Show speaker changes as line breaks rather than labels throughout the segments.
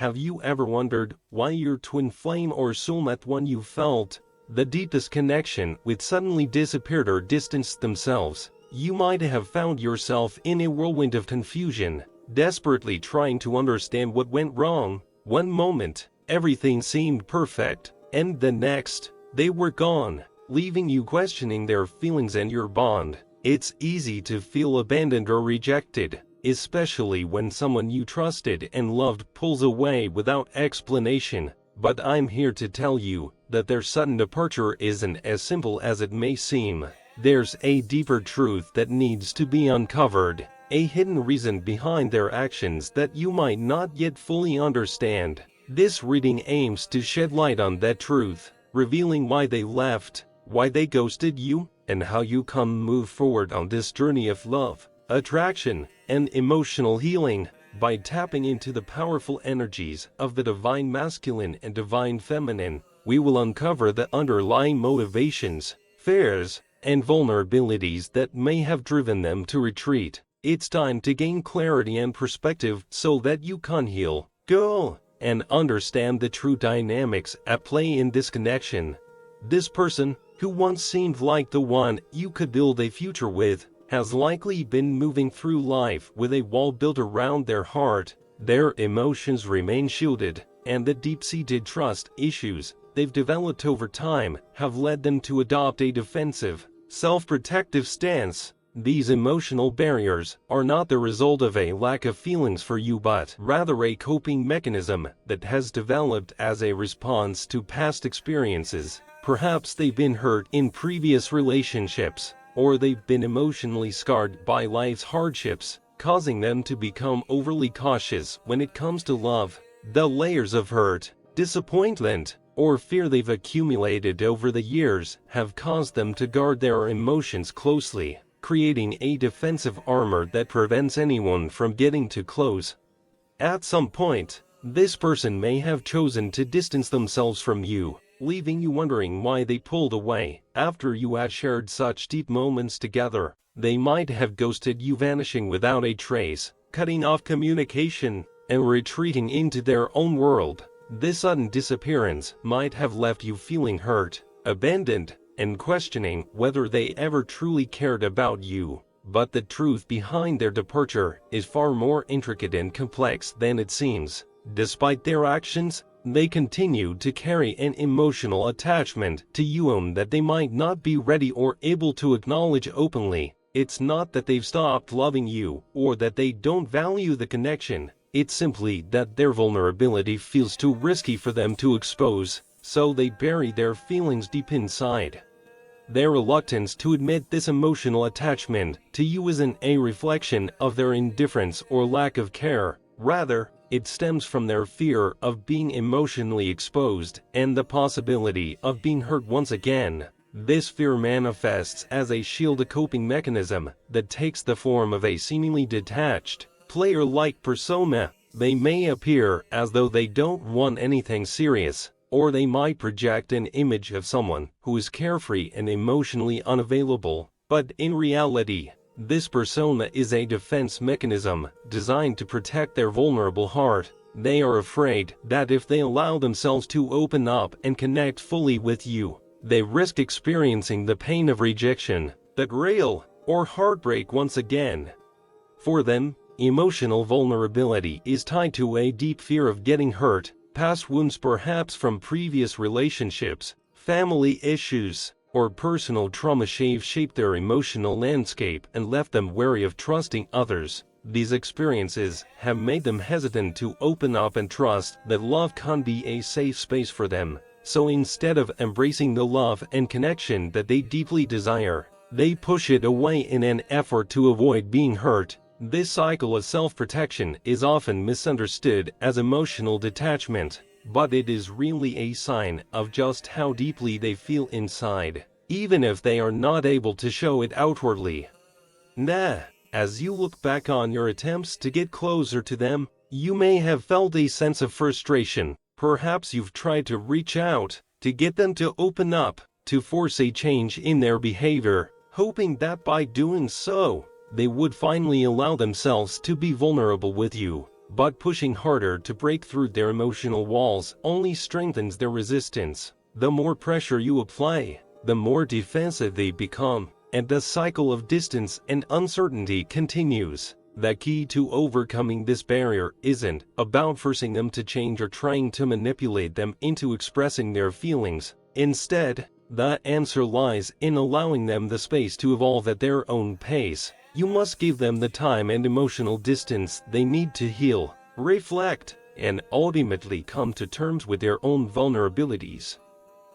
Have you ever wondered why your twin flame or soulmate, one you felt the deepest connection with, suddenly disappeared or distanced themselves? You might have found yourself in a whirlwind of confusion, desperately trying to understand what went wrong. One moment, everything seemed perfect, and the next, they were gone, leaving you questioning their feelings and your bond. It's easy to feel abandoned or rejected, especially when someone you trusted and loved pulls away without explanation. But I'm here to tell you that their sudden departure isn't as simple as it may seem. There's a deeper truth that needs to be uncovered, a hidden reason behind their actions that you might not yet fully understand. This reading aims to shed light on that truth, revealing why they left, why they ghosted you, and how you can move forward on this journey of love, attraction, and emotional healing. By tapping into the powerful energies of the divine masculine and divine feminine, we will uncover the underlying motivations, fears, and vulnerabilities that may have driven them to retreat. It's time to gain clarity and perspective so that you can heal, go, and understand the true dynamics at play in this connection. This person, who once seemed like the one you could build a future with, has likely been moving through life with a wall built around their heart. Their emotions remain shielded, and the deep-seated trust issues they've developed over time have led them to adopt a defensive, self-protective stance. These emotional barriers are not the result of a lack of feelings for you, but rather a coping mechanism that has developed as a response to past experiences. Perhaps they've been hurt in previous relationships, or they've been emotionally scarred by life's hardships, causing them to become overly cautious when it comes to love. The layers of hurt, disappointment, or fear they've accumulated over the years have caused them to guard their emotions closely, creating a defensive armor that prevents anyone from getting too close. At some point, this person may have chosen to distance themselves from you, leaving you wondering why they pulled away. After you had shared such deep moments together, they might have ghosted you, vanishing without a trace, cutting off communication, and retreating into their own world. This sudden disappearance might have left you feeling hurt, abandoned, and questioning whether they ever truly cared about you. But the truth behind their departure is far more intricate and complex than it seems. Despite their actions, they continue to carry an emotional attachment to you that they might not be ready or able to acknowledge openly. It's not that they've stopped loving you or that they don't value the connection. It's simply that their vulnerability feels too risky for them to expose, so they bury their feelings deep inside. Their reluctance to admit this emotional attachment to you isn't a reflection of their indifference or lack of care. Rather, it stems from their fear of being emotionally exposed and the possibility of being hurt once again. This fear manifests as a shield, a coping mechanism that takes the form of a seemingly detached, player-like persona. They may appear as though they don't want anything serious, or they might project an image of someone who is carefree and emotionally unavailable. But in reality, this persona is a defense mechanism designed to protect their vulnerable heart. They are afraid that if they allow themselves to open up and connect fully with you, they risk experiencing the pain of rejection, betrayal, or heartbreak once again. For them, emotional vulnerability is tied to a deep fear of getting hurt, past wounds perhaps from previous relationships, family issues, or personal trauma shaped their emotional landscape and left them wary of trusting others. These experiences have made them hesitant to open up and trust that love can be a safe space for them. So instead of embracing the love and connection that they deeply desire, they push it away in an effort to avoid being hurt. This cycle of self-protection is often misunderstood as emotional detachment, but it is really a sign of just how deeply they feel inside, even if they are not able to show it outwardly. As you look back on your attempts to get closer to them, you may have felt a sense of frustration. Perhaps you've tried to reach out, to get them to open up, to force a change in their behavior, hoping that by doing so, they would finally allow themselves to be vulnerable with you. but pushing harder to break through their emotional walls only strengthens their resistance. The more pressure you apply, the more defensive they become, and the cycle of distance and uncertainty continues. The key to overcoming this barrier isn't about forcing them to change or trying to manipulate them into expressing their feelings. Instead, the answer lies in allowing them the space to evolve at their own pace. You must give them the time and emotional distance they need to heal, reflect, and ultimately come to terms with their own vulnerabilities.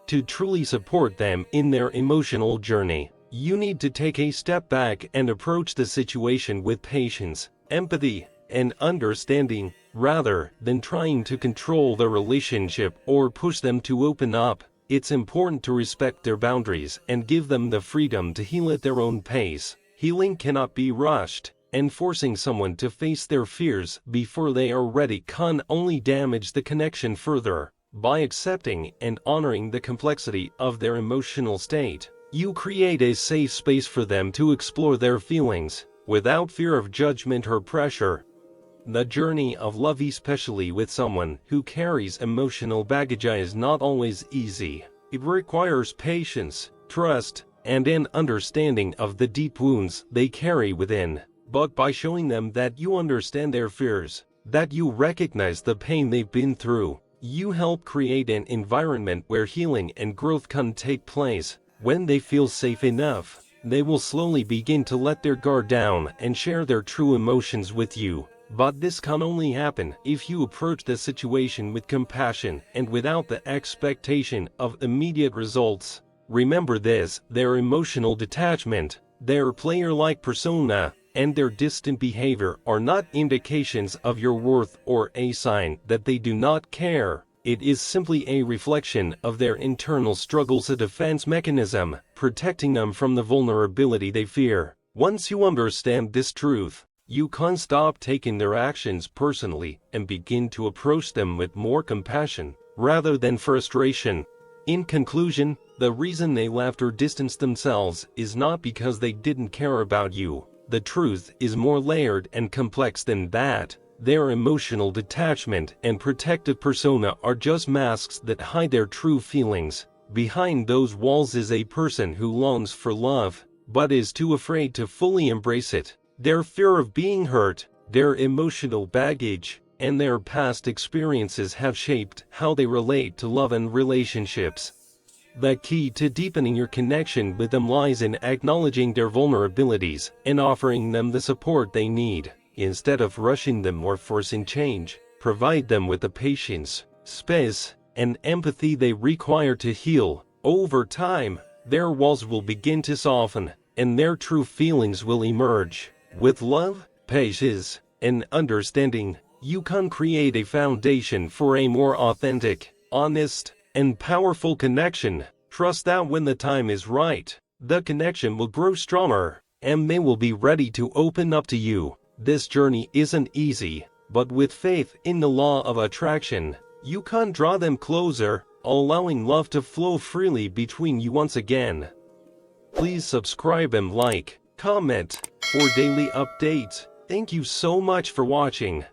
To truly support them in their emotional journey, you need to take a step back and approach the situation with patience, empathy, and understanding, rather than trying to control the relationship or push them to open up. It's important to respect their boundaries and give them the freedom to heal at their own pace. Healing cannot be rushed, and forcing someone to face their fears before they are ready can only damage the connection further. By accepting and honoring the complexity of their emotional state, you create a safe space for them to explore their feelings without fear of judgment or pressure. The journey of love, especially with someone who carries emotional baggage, is not always easy. It requires patience, trust, and an understanding of the deep wounds they carry within. But by showing them that you understand their fears, that you recognize the pain they've been through, you help create an environment where healing and growth can take place. When they feel safe enough, they will slowly begin to let their guard down and share their true emotions with you. But this can only happen if you approach the situation with compassion and without the expectation of immediate results. Remember this: their emotional detachment, their player-like persona, and their distant behavior are not indications of your worth or a sign that they do not care. It is simply a reflection of their internal struggles, a defense mechanism, protecting them from the vulnerability they fear. Once you understand this truth, you can stop taking their actions personally and begin to approach them with more compassion rather than frustration. In conclusion, the reason they left or distanced themselves is not because they didn't care about you. The truth is more layered and complex than that. Their emotional detachment and protective persona are just masks that hide their true feelings. Behind those walls is a person who longs for love, but is too afraid to fully embrace it. Their fear of being hurt, their emotional baggage, and their past experiences have shaped how they relate to love and relationships. The key to deepening your connection with them lies in acknowledging their vulnerabilities and offering them the support they need. Instead of rushing them or forcing change, provide them with the patience, space, and empathy they require to heal. Over time, their walls will begin to soften, and their true feelings will emerge. With love, patience, and understanding, you can create a foundation for a more authentic, honest, and powerful connection. Trust that when the time is right, the connection will grow stronger, and they will be ready to open up to you. This journey isn't easy, but with faith in the law of attraction, you can draw them closer, allowing love to flow freely between you once again. Please subscribe and like, comment for daily updates. Thank you so much for watching.